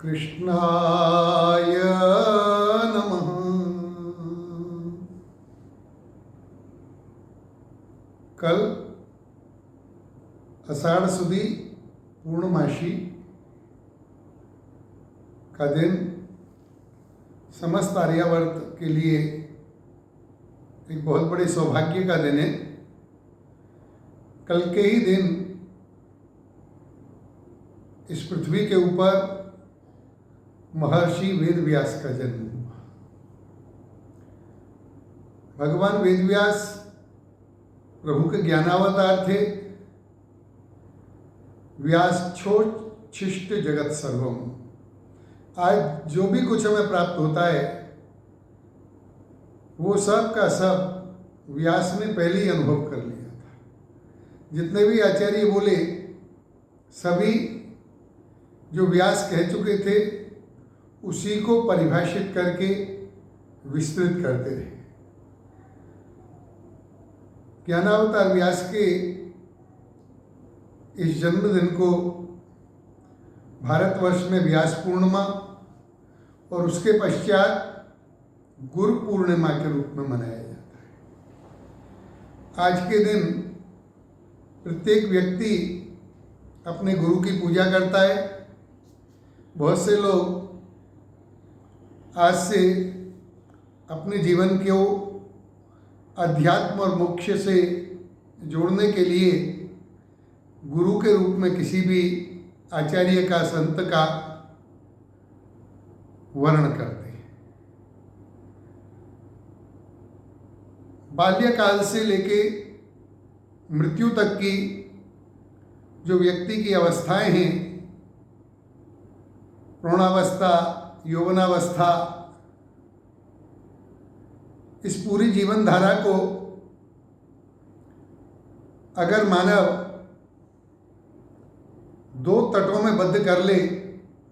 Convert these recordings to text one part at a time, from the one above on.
कृष्णाय नमः। कल आषाढ़ सुदी पूर्णमासी का दिन समस्त आर्यावर्त के लिए एक बहुत बड़े सौभाग्य का दिन है। कल के ही दिन इस पृथ्वी के ऊपर महर्षि वेदव्यास का जन्म हुआ। भगवान वेदव्यास प्रभु के ज्ञानावतार थे। व्यासोच्छिष्ट जगत सर्वम। आज जो भी कुछ हमें प्राप्त होता है वो सब का सब व्यास ने पहले ही अनुभव कर लिया था। जितने भी आचार्य बोले सभी जो व्यास कह चुके थे उसी को परिभाषित करके विस्तृत करते रहे। ज्ञानावतार व्यास के इस जन्मदिन को भारतवर्ष में व्यास पूर्णिमा और उसके पश्चात गुरु पूर्णिमा के रूप में मनाया जाता है। आज के दिन प्रत्येक व्यक्ति अपने गुरु की पूजा करता है। बहुत से लोग आज से अपने जीवन को अध्यात्म और मोक्ष से जोड़ने के लिए गुरु के रूप में किसी भी आचार्य का, संत का वर्ण करते हैं। बाल्यकाल से लेके मृत्यु तक की जो व्यक्ति की अवस्थाएं हैं, प्रौढ़ावस्था, यौवनावस्था, इस पूरी जीवन धारा को अगर मानव दो तटों में बद्ध कर ले,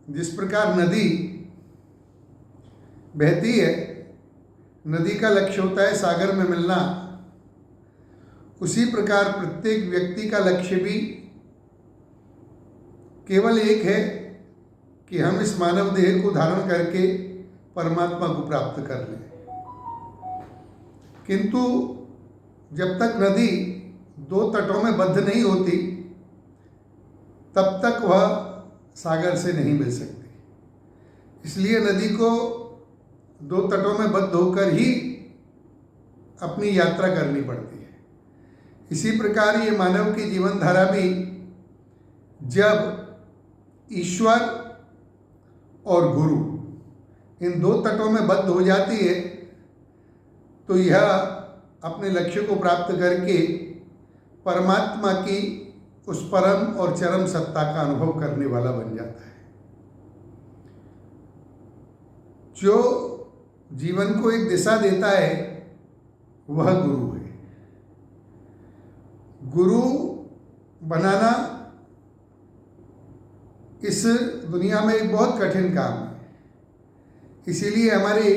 जिस प्रकार नदी बहती है, नदी का लक्ष्य होता है सागर में मिलना, उसी प्रकार प्रत्येक व्यक्ति का लक्ष्य भी केवल एक है कि हम इस मानव देह को धारण करके परमात्मा को प्राप्त कर लें। किंतु जब तक नदी दो तटों में बद्ध नहीं होती तब तक वह सागर से नहीं मिल सकती। इसलिए नदी को दो तटों में बद्ध होकर ही अपनी यात्रा करनी पड़ती है। इसी प्रकार ये मानव की जीवन धारा भी जब ईश्वर और गुरु इन दो तटों में बद्ध हो जाती है तो यह अपने लक्ष्य को प्राप्त करके परमात्मा की उस परम और चरम सत्ता का अनुभव करने वाला बन जाता है। जो जीवन को एक दिशा देता है वह गुरु है। गुरु बनाना इस दुनिया में एक बहुत कठिन काम है। इसीलिए हमारे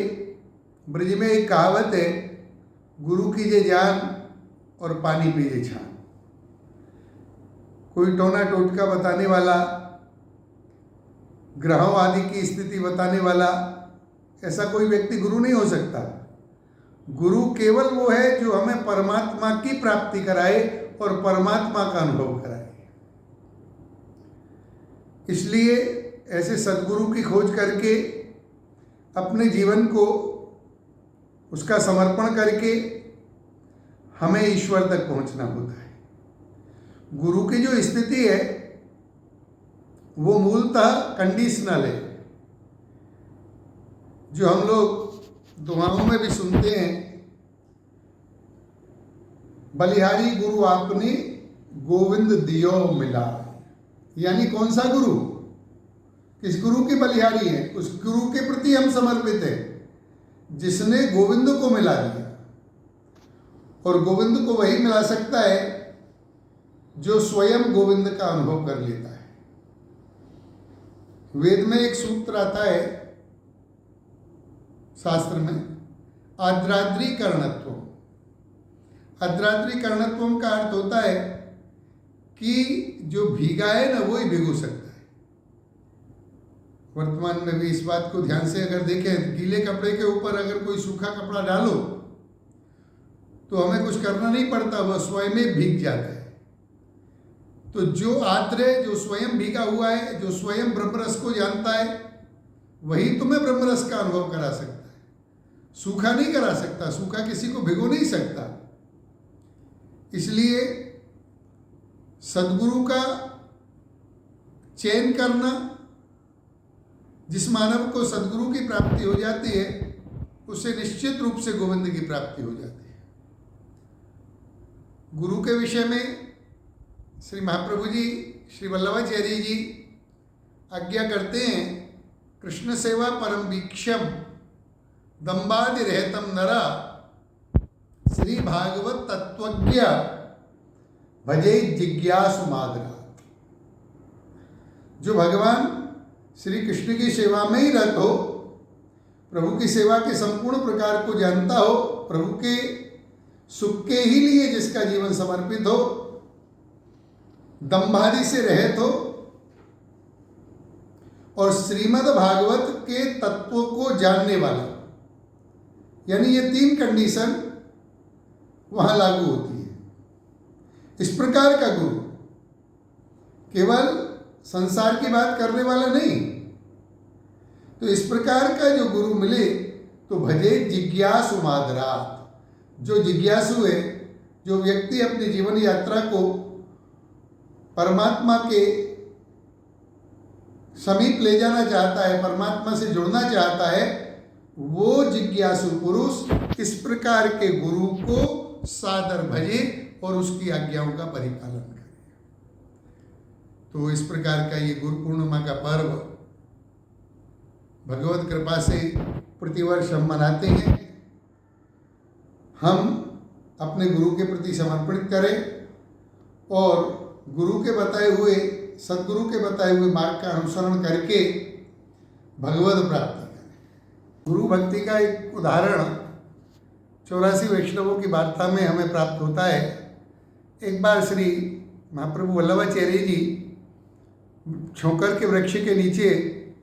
ब्रज में एक कहावत है, गुरु कीजिए जान और पानी पीजिए छान। कोई टोना टोटका बताने वाला, ग्रहों आदि की स्थिति बताने वाला, ऐसा कोई व्यक्ति गुरु नहीं हो सकता। गुरु केवल वो है जो हमें परमात्मा की प्राप्ति कराए और परमात्मा का अनुभव कराए। इसलिए ऐसे सद्गुरु की खोज करके अपने जीवन को उसका समर्पण करके हमें ईश्वर तक पहुंचना होता है। गुरु की जो स्थिति है वो मूलतः कंडीशनल है। जो हम लोग दुआओं में भी सुनते हैं, बलिहारी गुरु आपने गोविंद दियो मिला। यानी कौन सा गुरु, किस गुरु की बलिहारी है? उस गुरु के प्रति हम समर्पित हैं जिसने गोविंद को मिला दिया। और गोविंद को वही मिला सकता है जो स्वयं गोविंद का अनुभव कर लेता है। वेद में एक सूत्र आता है शास्त्र में, आर्द्राद्रीकरणत्व। आर्द्राद्रीकरणत्व का अर्थ होता है कि जो भीगा है ना वो ही भिगो सकता है। वर्तमान में भी इस बात को ध्यान से अगर देखें, गीले कपड़े के ऊपर अगर कोई सूखा कपड़ा डालो तो हमें कुछ करना नहीं पड़ता, वह स्वयं ही भीग जाता है। तो जो आर्द्र है, जो स्वयं भीगा हुआ है, जो स्वयं ब्रह्मरस को जानता है, वही तुम्हें ब्रह्मरस का अनुभव करा सकता है। सूखा नहीं करा सकता, सूखा किसी को भिगो नहीं सकता। इसलिए सद्गुरु का चयन करना, जिस मानव को सद्गुरु की प्राप्ति हो जाती है उसे निश्चित रूप से गोविंद की प्राप्ति हो जाती है। गुरु के विषय में श्री महाप्रभु जी, श्री वल्लभाचार्य जी आज्ञा करते हैं, कृष्ण सेवा परम वीक्षम दम्बादि रहतम नरा श्री भागवत तत्वज्ञ भजे जिज्ञासु मादरा। जो भगवान श्री कृष्ण की सेवा में ही रत हो, प्रभु की सेवा के संपूर्ण प्रकार को जानता हो, प्रभु के सुख के ही लिए जिसका जीवन समर्पित हो, दंभादि से रहित हो और श्रीमद् भागवत के तत्वों को जानने वाला, यानी ये 3 कंडीशन वहां लागू होती है। इस प्रकार का गुरु केवल संसार की बात करने वाला नहीं, तो इस प्रकार का जो गुरु मिले तो भजे जिज्ञासु मादरात। जो जिज्ञासु है, जो व्यक्ति अपनी जीवन यात्रा को परमात्मा के समीप ले जाना चाहता है, परमात्मा से जुड़ना चाहता है, वो जिज्ञासु पुरुष इस प्रकार के गुरु को सादर भजे और उसकी आज्ञाओं का परिपालन करे। तो इस प्रकार का ये गुरु पूर्णिमा का पर्व भगवत कृपा से प्रतिवर्ष हम मनाते हैं। हम अपने गुरु के प्रति समर्पित करें और गुरु के बताए हुए, सद्गुरु के बताए हुए मार्ग का अनुसरण करके भगवत प्राप्ति करें। गुरु भक्ति का एक उदाहरण 84 वैष्णवों की वार्ता में हमें प्राप्त होता है। एक बार श्री महाप्रभु वल्लभाचार्य जी छोकर के वृक्ष के नीचे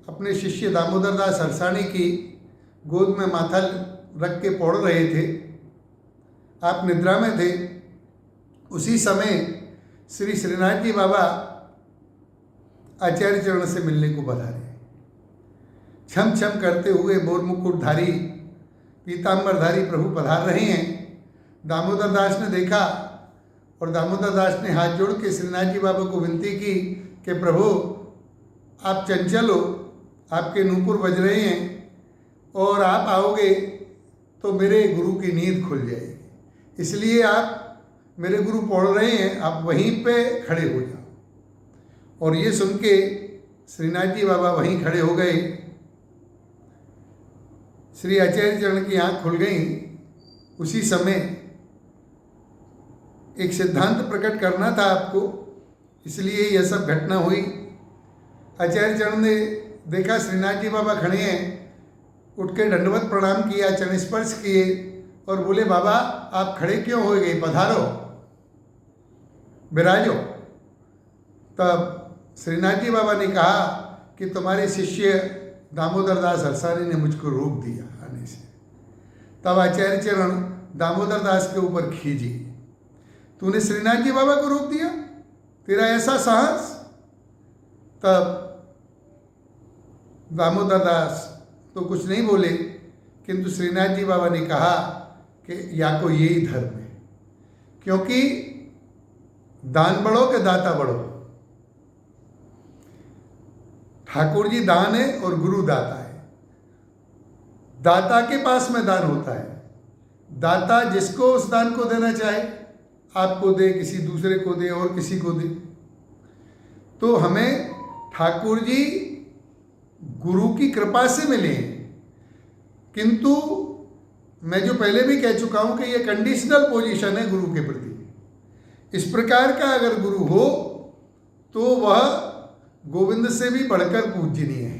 अपने शिष्य दामोदर दास हरसाणी की गोद में माथा रख के पढ़ रहे थे। आप निद्रा में थे। उसी समय श्री श्रीनाथ जी बाबा आचार्य चरण से मिलने को पधारे। छम छम करते हुए बोर मुकुटधारी पीताम्बरधारी प्रभु पधार रहे हैं। दामोदर दास ने देखा और दामोदर दास ने हाथ जोड़ के श्रीनाथ जी बाबा को विनती की कि प्रभु आप चंचल हो, आपके नूपुर बज रहे हैं और आप आओगे तो मेरे गुरु की नींद खुल जाएगी, इसलिए आप मेरे गुरु पढ़ रहे हैं, आप वहीं पे खड़े हो जाओ। और ये सुन के श्रीनाथ जी बाबा वहीं खड़े हो गए। श्री आचार्य चरण की आँख खुल गई। उसी समय एक सिद्धांत प्रकट करना था आपको, इसलिए यह सब घटना हुई। आचार्य चरण ने देखा श्रीनाथ जी बाबा खड़े हैं, उठ के दंडवत प्रणाम किया, चरण स्पर्श किए और बोले बाबा आप खड़े क्यों हो गए, पधारो विराजो। तब श्रीनाथ जी बाबा ने कहा कि तुम्हारे शिष्य दामोदर दास हरसाणी ने मुझको रोक दिया आने से। तब आचार्य चरण दामोदर दास के ऊपर खींची, तूने श्रीनाथ जी बाबा को रोक दिया, तेरा ऐसा साहस। तब दामोदर दास तो कुछ नहीं बोले, किंतु श्रीनाथ जी बाबा ने कहा कि या को यही धर्म है, क्योंकि दान बढ़ो कि दाता बढ़ो। ठाकुर जी दान है और गुरु दाता है। दाता के पास में दान होता है। दाता जिसको उस दान को देना चाहे, आपको दे, किसी दूसरे को दे और किसी को दे। तो हमें ठाकुर जी गुरु की कृपा से मिले, किंतु मैं जो पहले भी कह चुका हूं कि यह कंडीशनल पोजीशन है गुरु के प्रति। इस प्रकार का अगर गुरु हो तो वह गोविंद से भी बढ़कर पूजनीय है।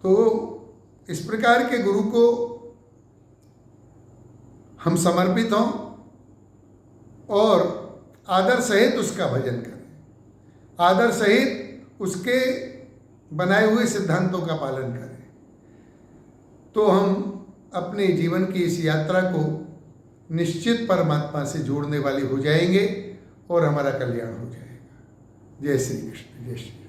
तो इस प्रकार के गुरु को हम समर्पित हों और आदर सहित उसका भजन करें, आदर सहित उसके बनाए हुए सिद्धांतों का पालन करें, तो हम अपने जीवन की इस यात्रा को निश्चित परमात्मा से जोड़ने वाले हो जाएंगे और हमारा कल्याण हो जाएगा। जय श्री कृष्ण, जय श्री कृष्ण।